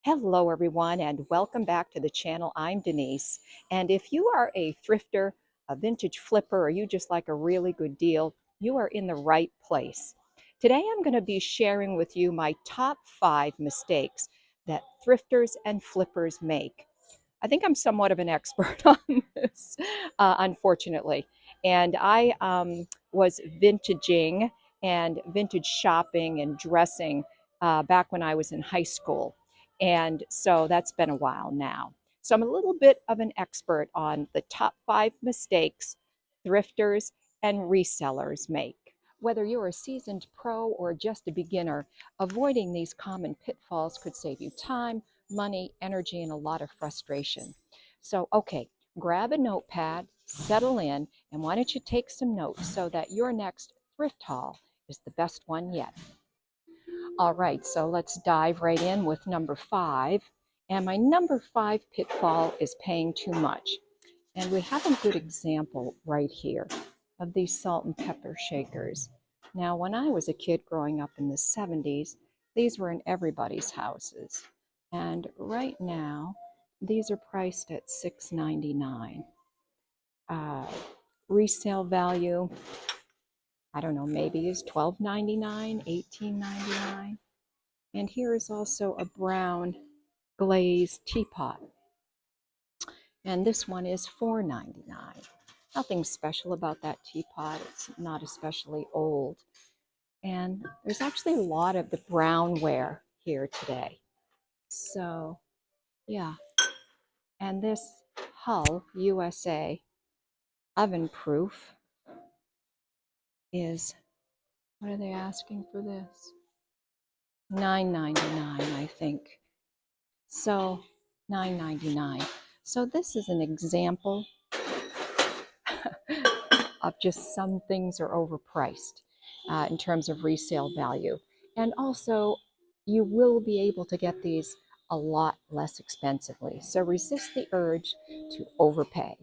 Hello, everyone, and welcome back to the channel. I'm Denise. And if you are a thrifter, a vintage flipper, or you just like a really good deal, you are in the right place. Today, I'm going to be sharing with you my top 5 mistakes that thrifters and flippers make. I think I'm somewhat of an expert on this, unfortunately. And I was vintaging and vintage shopping and dressing back when I was in high school. And so that's been a while now. So I'm a little bit of an expert on the top 5 mistakes thrifters and resellers make. Whether you're a seasoned pro or just a beginner, avoiding these common pitfalls could save you time, money, energy, and a lot of frustration. So, okay, grab a notepad, settle in, and why don't you take some notes so that your next thrift haul is the best one yet. All right, so let's dive right in with number 5. And my number 5 pitfall is paying too much. And we have a good example right here of these salt and pepper shakers. Now, when I was a kid growing up in the 70s, these were in everybody's houses. And right now, these are priced at $6.99. Resale value, I don't know, maybe is $12.99, $18.99. And here is also a brown glazed teapot. And this one is $4.99. Nothing special about that teapot. It's not especially old. And there's actually a lot of the brownware here today. So, yeah. And this Hull USA oven proof is, what are they asking for this? $9.99, I think. So, $9.99. So this is an example of just some things are overpriced in terms of resale value. And also, you will be able to get these a lot less expensively. So resist the urge to overpay.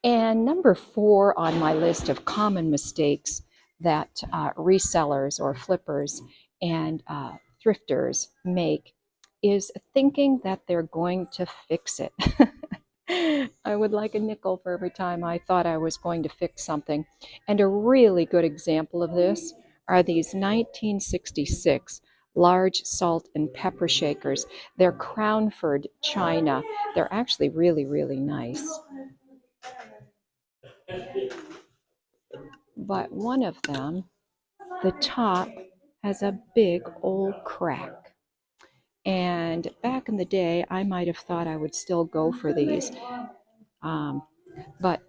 And number 4 on my list of common mistakes that resellers or flippers and thrifters make is thinking that they're going to fix it. I would like a nickel for every time I thought I was going to fix something. And a really good example of this are these 1966 large salt and pepper shakers. They're Crownford china. They're actually really, really nice. But one of them, the top, has a big old crack. And back in the day, I might have thought I would still go for these. But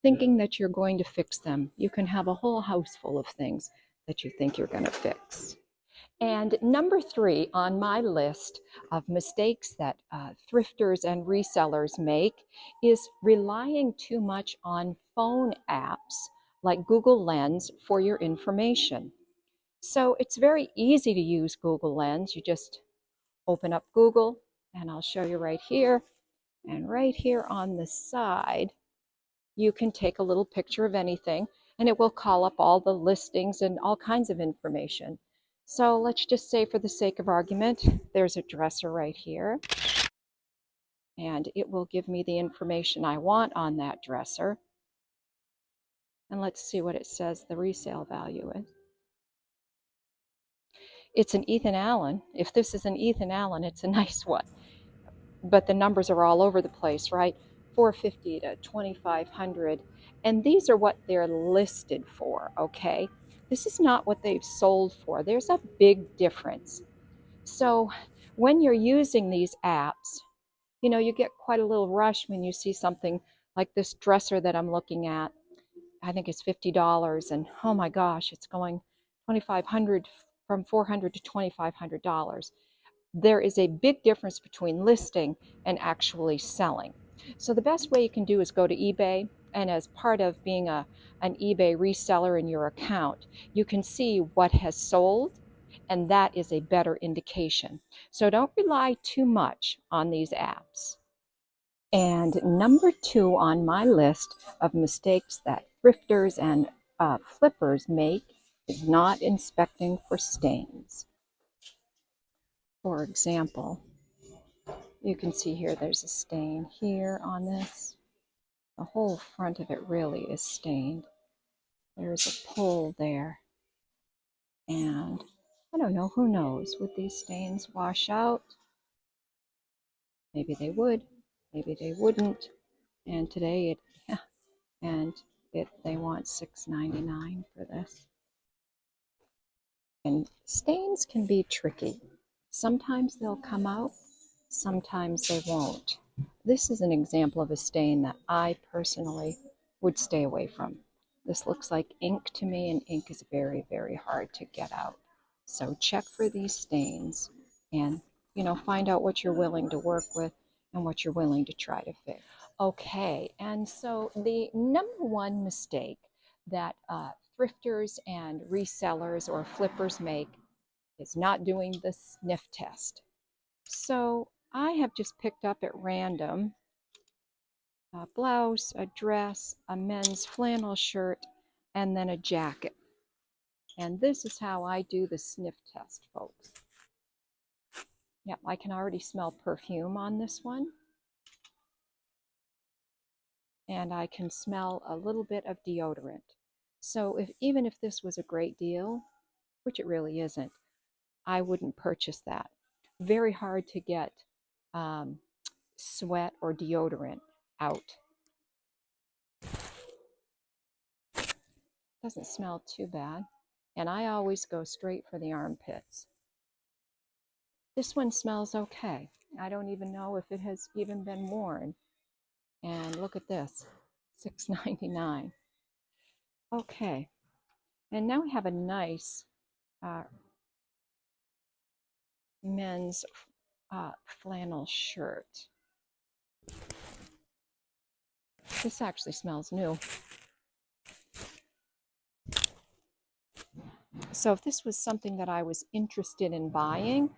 thinking that you're going to fix them, you can have a whole house full of things that you think you're going to fix. And number 3 on my list of mistakes that thrifters and resellers make is relying too much on phone apps like Google Lens for your information. So it's very easy to use Google Lens. You just open up Google, and I'll show you right here. And right here on the side, you can take a little picture of anything, and it will call up all the listings and all kinds of information. So let's just say, for the sake of argument, there's a dresser right here, and it will give me the information I want on that dresser. And let's see what it says the resale value is. It's an Ethan Allen. If this is an Ethan Allen, it's a nice one. But the numbers are all over the place, right? $450 to $2,500. And these are what they're listed for, okay? This is not what they've sold for. There's a big difference. So when you're using these apps, you know, you get quite a little rush when you see something like this dresser that I'm looking at. I think it's $50, and oh my gosh, it's going $2,500, from $400 to $2,500. There is a big difference between listing and actually selling. So the best way you can do is go to eBay, and as part of being an eBay reseller in your account, you can see what has sold, and that is a better indication. So don't rely too much on these apps. And number 2 on my list of mistakes that thrifters and flippers make is not inspecting for stains. For example, You can see here there's a stain here on this. The whole front of it really is stained. There's a pull there. And I don't know, who knows? Would these stains wash out? Maybe they would, maybe they wouldn't. And today they want $6.99 for this. And stains can be tricky. Sometimes they'll come out, sometimes they won't. This is an example of a stain that I personally would stay away from. This looks like ink to me, and ink is very, very hard to get out. So check for these stains and, find out what you're willing to work with and what you're willing to try to fix. Okay, and so the number one mistake that thrifters and resellers or flippers make is not doing the sniff test. So I have just picked up at random a blouse, a dress, a men's flannel shirt, and then a jacket. And this is how I do the sniff test, folks. Yep, I can already smell perfume on this one. And I can smell a little bit of deodorant. So even if this was a great deal, which it really isn't, I wouldn't purchase that. Very hard to get sweat or deodorant out. Doesn't smell too bad. And I always go straight for the armpits. This one smells okay. I don't even know if it has even been worn. And look at this, $6.99. Okay, and now we have a nice men's flannel shirt. This actually smells new. So if this was something that I was interested in buying,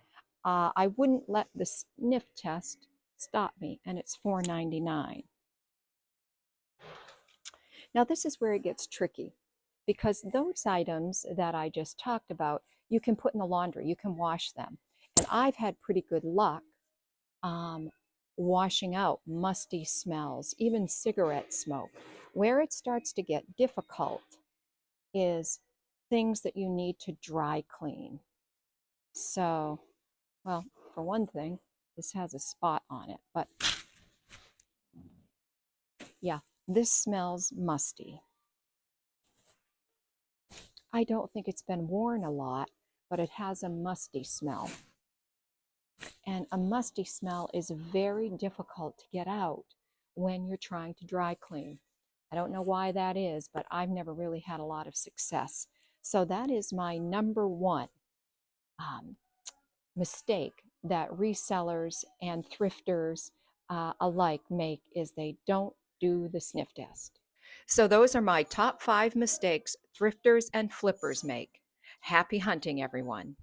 I wouldn't let the sniff test stop me, and it's $4.99. Now this is where it gets tricky, because those items that I just talked about, you can put in the laundry, you can wash them. And I've had pretty good luck washing out musty smells, even cigarette smoke. Where it starts to get difficult is things that you need to dry clean. So, well, for one thing, this has a spot on it, but yeah, this smells musty. I don't think it's been worn a lot, but it has a musty smell. And a musty smell is very difficult to get out when you're trying to dry clean. I don't know why that is, but I've never really had a lot of success. So that is my number one mistake that resellers and thrifters alike make, is they don't do the sniff test. So those are my top 5 mistakes thrifters and flippers make. Happy hunting, everyone.